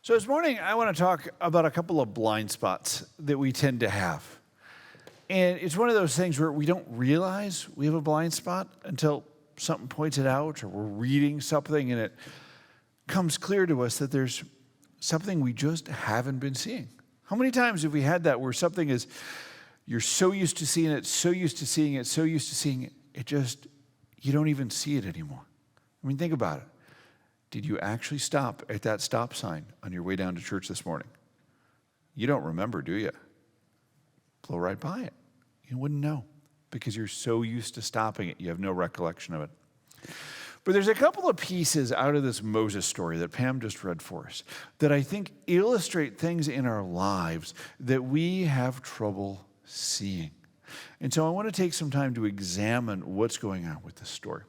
So this morning, I want to talk about a couple of blind spots that we tend to have. And it's one of those things where we don't realize we have a blind spot until something points it out, or we're reading something and it comes clear to us that there's something we just haven't been seeing. How many times have we had that where something is, you're so used to seeing it, so used to seeing it, so used to seeing it, it just, you don't even see it anymore. I mean, think about it. Did you actually stop at that stop sign on your way down to church this morning? You don't remember, do you? Blow right by it. You wouldn't know because you're so used to stopping it. You have no recollection of it. But there's a couple of pieces out of this Moses story that Pam just read for us that I think illustrate things in our lives that we have trouble seeing. And so I want to take some time to examine what's going on with this story.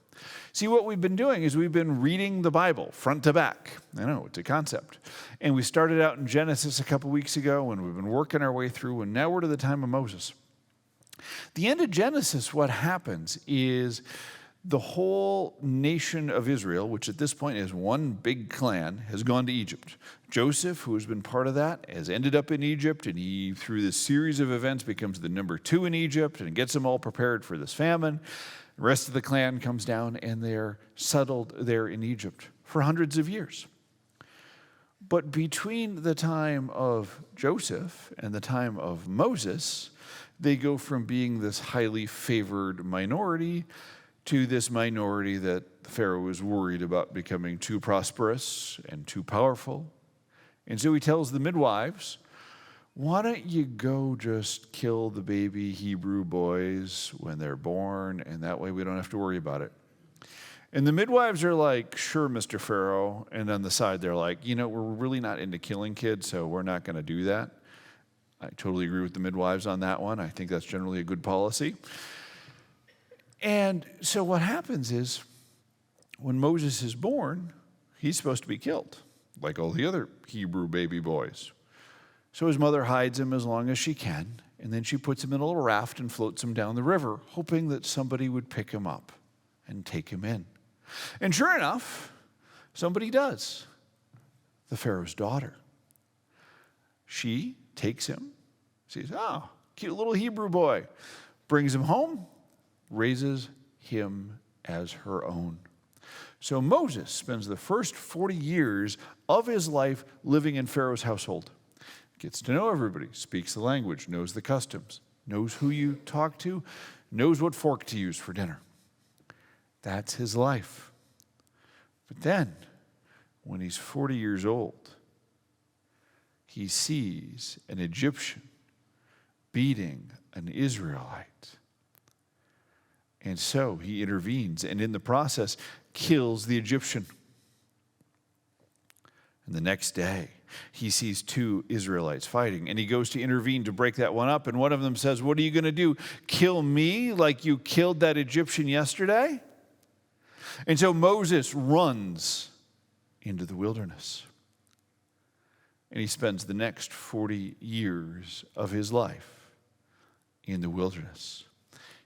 See, what we've been doing is we've been reading the Bible front to back. I know, it's a concept. And we started out in Genesis a couple weeks ago, and we've been working our way through, and now we're to the time of Moses. The end of Genesis, what happens is the whole nation of Israel, which at this point is one big clan, has gone to Egypt. Joseph, who has been part of that, has ended up in Egypt, and he, through this series of events, becomes the number 2 in Egypt and gets them all prepared for this famine. The rest of the clan comes down, and they're settled there in Egypt for hundreds of years. But between the time of Joseph and the time of Moses, they go from being this highly favored minority to this minority that the Pharaoh was worried about becoming too prosperous and too powerful. And so he tells the midwives, why don't you go just kill the baby Hebrew boys when they're born, and that way we don't have to worry about it. And the midwives are like, sure, Mr. Pharaoh. And on the side, they're like, we're really not into killing kids, so we're not going to do that. I totally agree with the midwives on that one. I think that's generally a good policy. And so what happens is, when Moses is born, he's supposed to be killed, like all the other Hebrew baby boys. So his mother hides him as long as she can, and then she puts him in a little raft and floats him down the river, hoping that somebody would pick him up and take him in. And sure enough, somebody does. The Pharaoh's daughter. She takes him, sees, cute little Hebrew boy, brings him home, raises him as her own. So Moses spends the first 40 years of his life living in Pharaoh's household. Gets to know everybody, speaks the language, knows the customs, knows who you talk to, knows what fork to use for dinner. That's his life. But then, when he's 40 years old, he sees an Egyptian beating an Israelite. And so he intervenes, and in the process, kills the Egyptian. And the next day, he sees 2 Israelites fighting, and he goes to intervene to break that one up. And one of them says, what are you going to do? Kill me like you killed that Egyptian yesterday? And so Moses runs into the wilderness. And he spends the next 40 years of his life in the wilderness.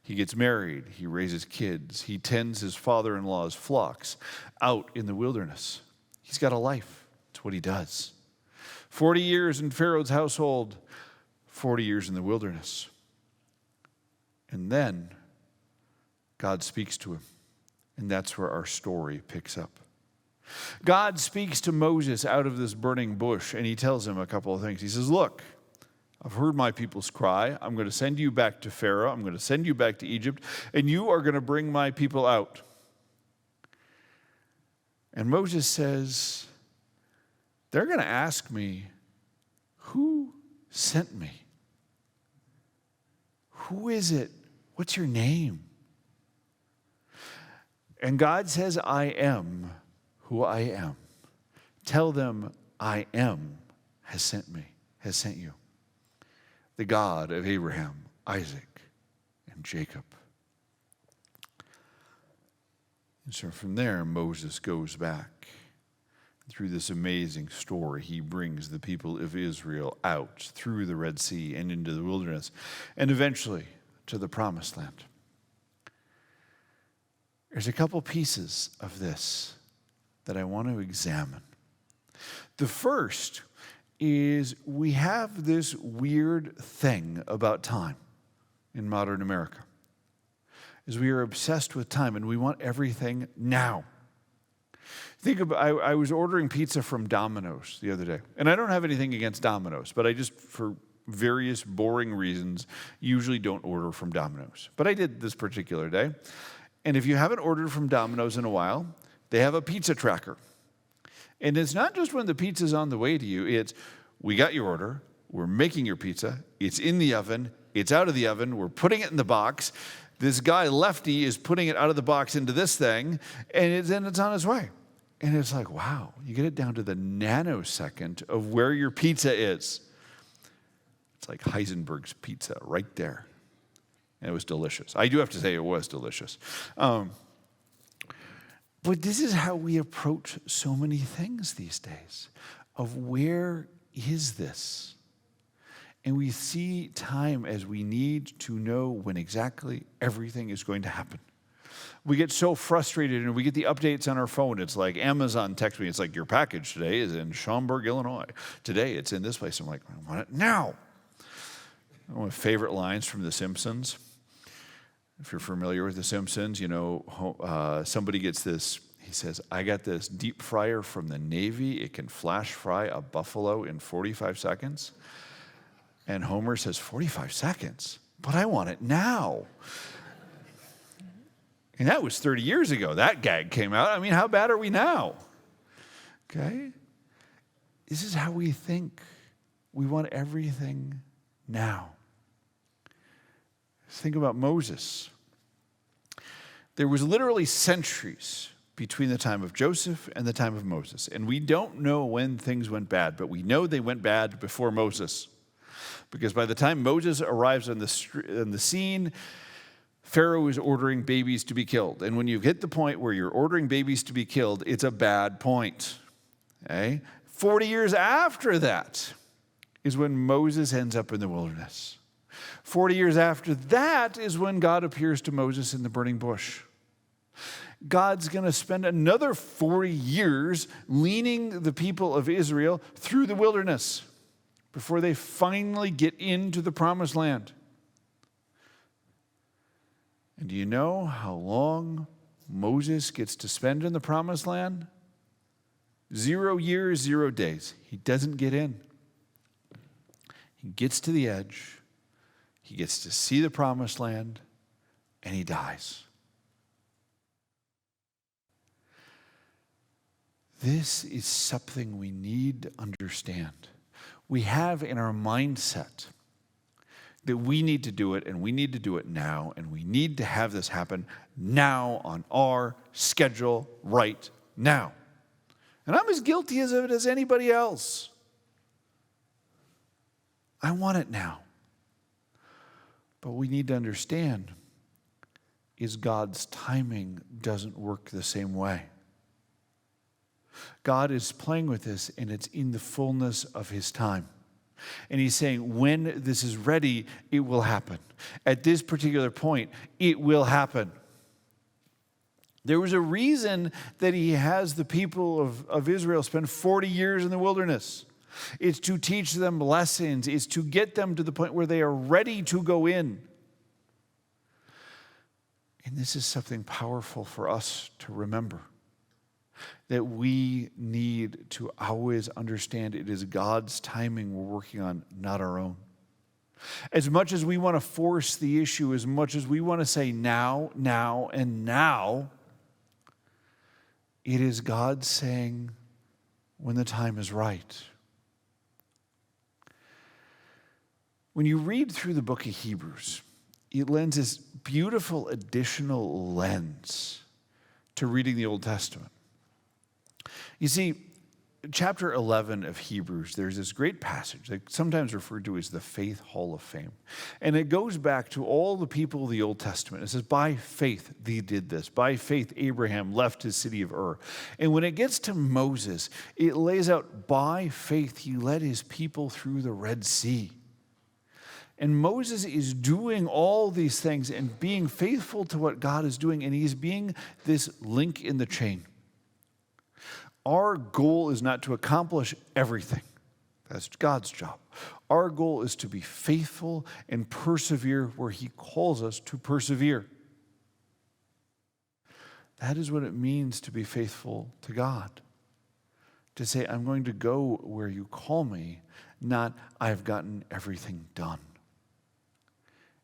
He gets married, he raises kids, he tends his father-in-law's flocks out in the wilderness. He's got a life. It's what he does. 40 years in Pharaoh's household, 40 years in the wilderness. And then God speaks to him. And that's where our story picks up. God speaks to Moses out of this burning bush, and he tells him a couple of things. He says, look, I've heard my people's cry. I'm going to send you back to Pharaoh. I'm going to send you back to Egypt, and you are going to bring my people out. And Moses says, they're going to ask me, who sent me? Who is it? What's your name? And God says, I am who I am. Tell them I am has sent me, has sent you. The God of Abraham, Isaac, and Jacob. And so from there, Moses goes back. Through this amazing story, he brings the people of Israel out through the Red Sea and into the wilderness, and eventually to the Promised Land. There's a couple pieces of this that I want to examine. The first is we have this weird thing about time in modern America, is we are obsessed with time and we want everything now. Think about, I was ordering pizza from Domino's the other day, and I don't have anything against Domino's, but I just, for various boring reasons, usually don't order from Domino's. But I did this particular day, and if you haven't ordered from Domino's in a while, they have a pizza tracker. And it's not just when the pizza's on the way to you, it's, we got your order, we're making your pizza, it's in the oven, it's out of the oven, we're putting it in the box, this guy, Lefty, is putting it out of the box into this thing, and then it's on its way. And it's like, wow, you get it down to the nanosecond of where your pizza is. It's like Heisenberg's pizza right there. And it was delicious. I do have to say it was delicious. But this is how we approach so many things these days, of where is this? And we see time as we need to know when exactly everything is going to happen. We get so frustrated, and we get the updates on our phone. It's like Amazon texts me. It's like, your package today is in Schaumburg, Illinois. Today it's in this place. I'm like, I want it now. One of my favorite lines from The Simpsons. If you're familiar with The Simpsons, you know, somebody gets this. He says, I got this deep fryer from the Navy. It can flash fry a buffalo in 45 seconds. And Homer says, 45 seconds? But I want it now. And that was 30 years ago. That gag came out. I mean, how bad are we now? Okay? This is how we think. We want everything now. Think about Moses. There was literally centuries between the time of Joseph and the time of Moses. And we don't know when things went bad, but we know they went bad before Moses. Because by the time Moses arrives on the scene, Pharaoh is ordering babies to be killed. And when you hit the point where you're ordering babies to be killed, it's a bad point. Okay? 40 years after that is when Moses ends up in the wilderness. 40 years after that is when God appears to Moses in the burning bush. God's going to spend another 40 years leading the people of Israel through the wilderness before they finally get into the promised land. And do you know how long Moses gets to spend in the promised land? 0 years, 0 days. He doesn't get in. He gets to the edge. He gets to see the promised land, and he dies. This is something we need to understand. We have in our mindset that we need to do it, and we need to do it now, and we need to have this happen now on our schedule right now. And I'm as guilty of it as anybody else. I want it now. But we need to understand is God's timing doesn't work the same way. God is playing with this, and it's in the fullness of his time. And he's saying, when this is ready, it will happen. At this particular point, it will happen. There was a reason that he has the people of Israel spend 40 years in the wilderness. It's to teach them lessons. It's to get them to the point where they are ready to go in. And this is something powerful for us to remember. That we need to always understand it is God's timing we're working on, not our own. As much as we want to force the issue, as much as we want to say now, now, and now, it is God saying when the time is right. When you read through the book of Hebrews, it lends this beautiful additional lens to reading the Old Testament. You see, chapter 11 of Hebrews, there's this great passage that sometimes referred to as the Faith Hall of Fame. And it goes back to all the people of the Old Testament. It says, by faith they did this. By faith Abraham left his city of Ur. And when it gets to Moses, it lays out, by faith he led his people through the Red Sea. And Moses is doing all these things and being faithful to what God is doing. And he's being this link in the chain. Our goal is not to accomplish everything. That's God's job. Our goal is to be faithful and persevere where he calls us to persevere. That is what it means to be faithful to God. To say, I'm going to go where you call me, not I've gotten everything done.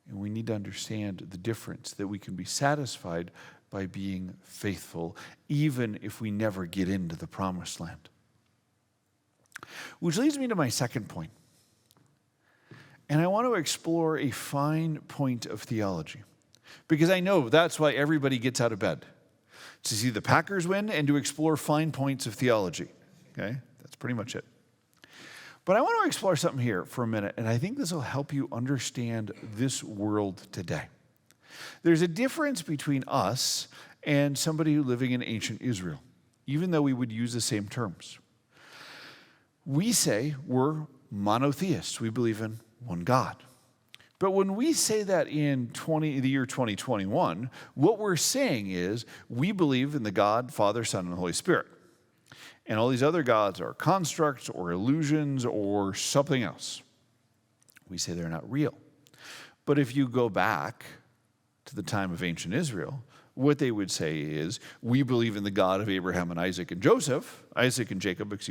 And we need to understand the difference, that we can be satisfied by being faithful, even if we never get into the promised land. Which leads me to my second point. And I want to explore a fine point of theology. Because I know that's why everybody gets out of bed. To see the Packers win and to explore fine points of theology. Okay? That's pretty much it. But I want to explore something here for a minute, and I think this will help you understand this world today. There's a difference between us and somebody who living in ancient Israel, even though we would use the same terms. We say we're monotheists. We believe in one God. But when we say that in the year 2021, what we're saying is we believe in the God, Father, Son, and Holy Spirit. And all these other gods are constructs or illusions or something else. We say they're not real. But if you go back to the time of ancient Israel, what they would say is, we believe in the God of Abraham and Isaac and Jacob,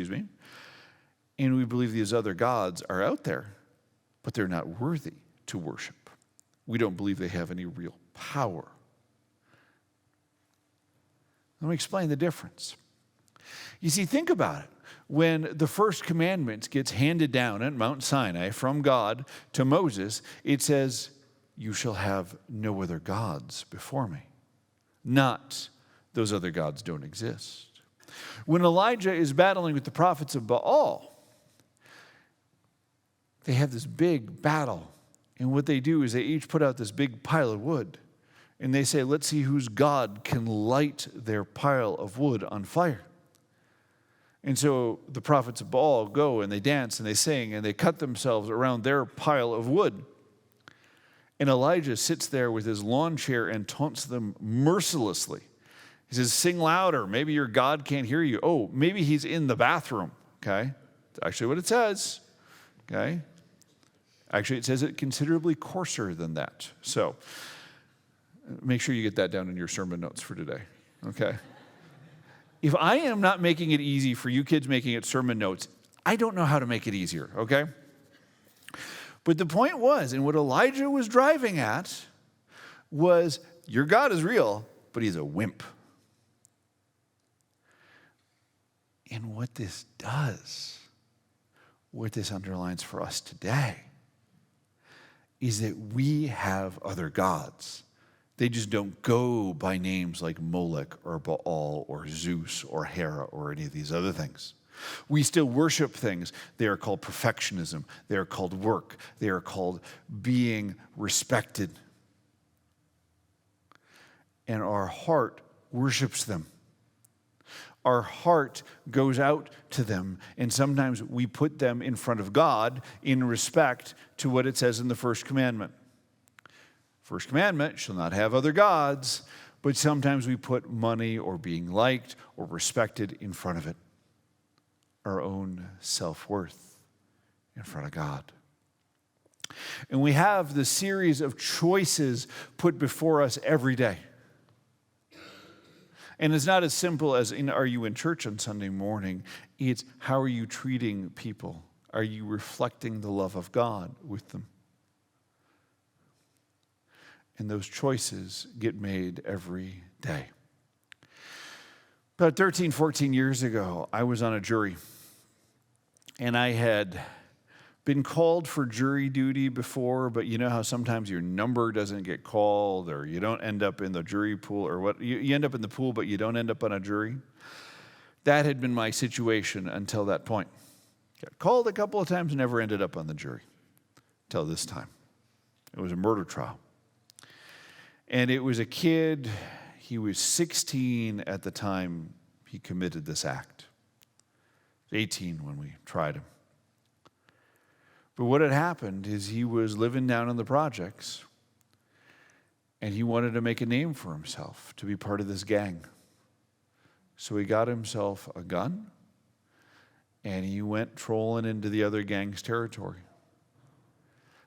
and we believe these other gods are out there, but they're not worthy to worship. We don't believe they have any real power. Let me explain the difference. You see, think about it. When the first commandment gets handed down at Mount Sinai from God to Moses, it says, you shall have no other gods before me. Not those other gods don't exist. When Elijah is battling with the prophets of Baal, they have this big battle. And what they do is they each put out this big pile of wood. And they say, let's see whose God can light their pile of wood on fire. And so the prophets of Baal go and they dance and they sing and they cut themselves around their pile of wood. And Elijah sits there with his lawn chair and taunts them mercilessly. He says, sing louder. Maybe your God can't hear you. Oh, maybe he's in the bathroom. Okay? That's actually what it says. Okay? Actually, it says it considerably coarser than that. So make sure you get that down in your sermon notes for today. Okay? If I am not making it easy for you kids making it sermon notes, I don't know how to make it easier, okay? But the point was, and what Elijah was driving at was, your God is real, but he's a wimp. And what this does, what this underlines for us today, is that we have other gods. They just don't go by names like Molech or Baal or Zeus or Hera or any of these other things. We still worship things. They are called perfectionism. They are called work. They are called being respected. And our heart worships them. Our heart goes out to them, and sometimes we put them in front of God in respect to what it says in the first commandment. First commandment, shall not have other gods, but sometimes we put money or being liked or respected in front of it. Our own self-worth in front of God. And we have the series of choices put before us every day. And it's not as simple as, are you in church on Sunday morning? It's, how are you treating people? Are you reflecting the love of God with them? And those choices get made every day. About 13, 14 years ago, I was on a jury. And I had been called for jury duty before, but you know how sometimes your number doesn't get called, or you don't end up in the jury pool, or what? You end up in the pool, but you don't end up on a jury. That had been my situation until that point. Got called a couple of times, never ended up on the jury until this time. It was a murder trial. And it was a kid, he was 16 at the time he committed this act. 18 when we tried him. But what had happened is he was living down in the projects, and he wanted to make a name for himself, to be part of this gang. So he got himself a gun, and he went trolling into the other gang's territory.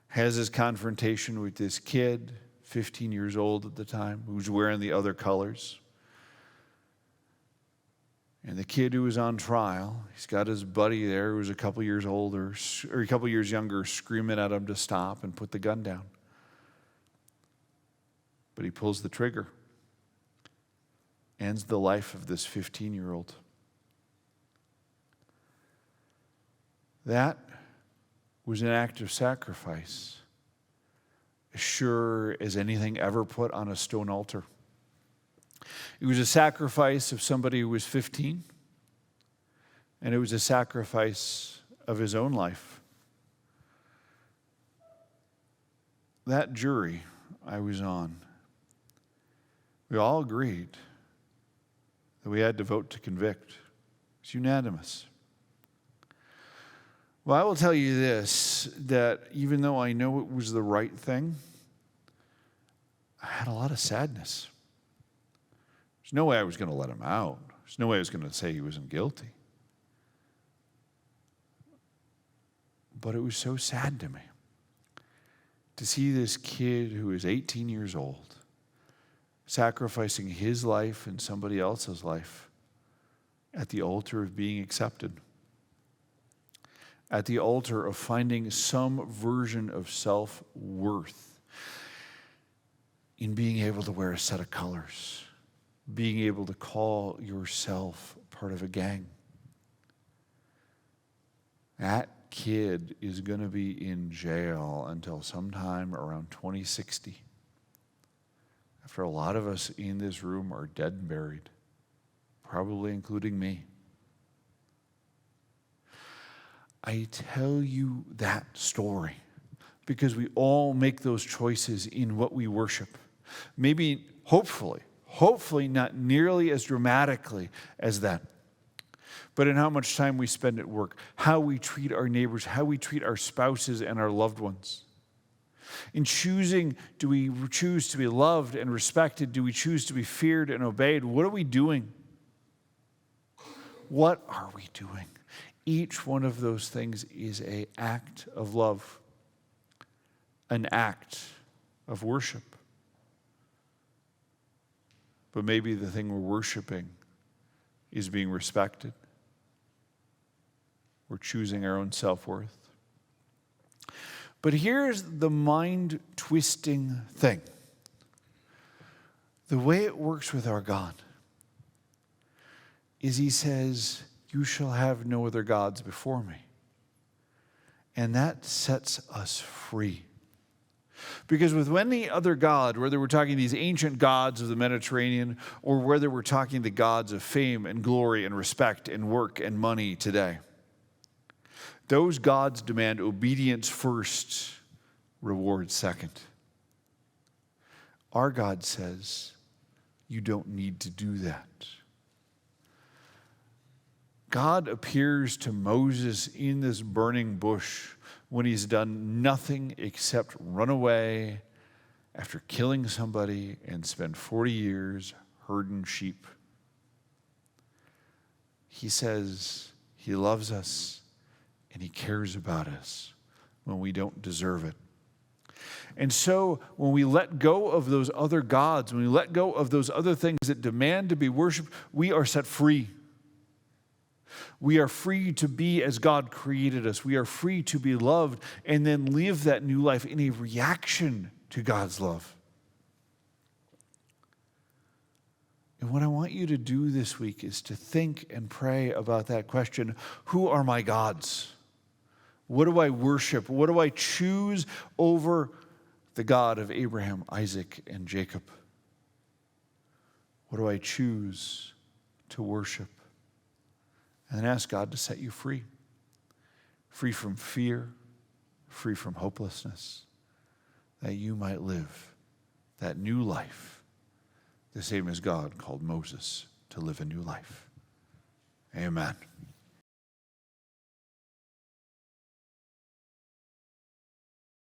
Has his confrontation with this kid, 15 years old at the time, who's wearing the other colors. And the kid who was on trial, he's got his buddy there who was a couple years older, or a couple years younger, screaming at him to stop and put the gun down. But he pulls the trigger. Ends the life of this 15-year-old. That was an act of sacrifice, as sure as anything ever put on a stone altar. It was a sacrifice of somebody who was 15, and it was a sacrifice of his own life. That jury I was on, we all agreed that we had to vote to convict. It's unanimous. Well, I will tell you this, that even though I know it was the right thing, I had a lot of sadness. There's no way I was going to let him out. There's no way I was going to say he wasn't guilty. But it was so sad to me to see this kid who is 18 years old sacrificing his life and somebody else's life at the altar of being accepted, at the altar of finding some version of self-worth in being able to wear a set of colors, being able to call yourself part of a gang. That kid is going to be in jail until sometime around 2060. After a lot of us in this room are dead and buried, probably including me. I tell you that story because we all make those choices in what we worship. Maybe, hopefully not nearly as dramatically as that, but in how much time we spend at work, how we treat our neighbors, how we treat our spouses and our loved ones. In choosing, do we choose to be loved and respected? Do we choose to be feared and obeyed? What are we doing? What are we doing? Each one of those things is an act of love, an act of worship. But maybe the thing we're worshiping is being respected. We're choosing our own self-worth. But here's the mind-twisting thing. The way it works with our God is he says, you shall have no other gods before me. And that sets us free. Because with any other god, whether we're talking these ancient gods of the Mediterranean or whether we're talking the gods of fame and glory and respect and work and money today, those gods demand obedience first, reward second. Our God says, you don't need to do that. God appears to Moses in this burning bush when he's done nothing except run away after killing somebody and spend 40 years herding sheep. He says he loves us and he cares about us when we don't deserve it. And so when we let go of those other gods, when we let go of those other things that demand to be worshiped, we are set free. We are free to be as God created us. We are free to be loved and then live that new life in a reaction to God's love. And what I want you to do this week is to think and pray about that question. Who are my gods? What do I worship? What do I choose over the God of Abraham, Isaac, and Jacob? What do I choose to worship? And then ask God to set you free. Free from fear, free from hopelessness, that you might live that new life, the same as God called Moses to live a new life. Amen.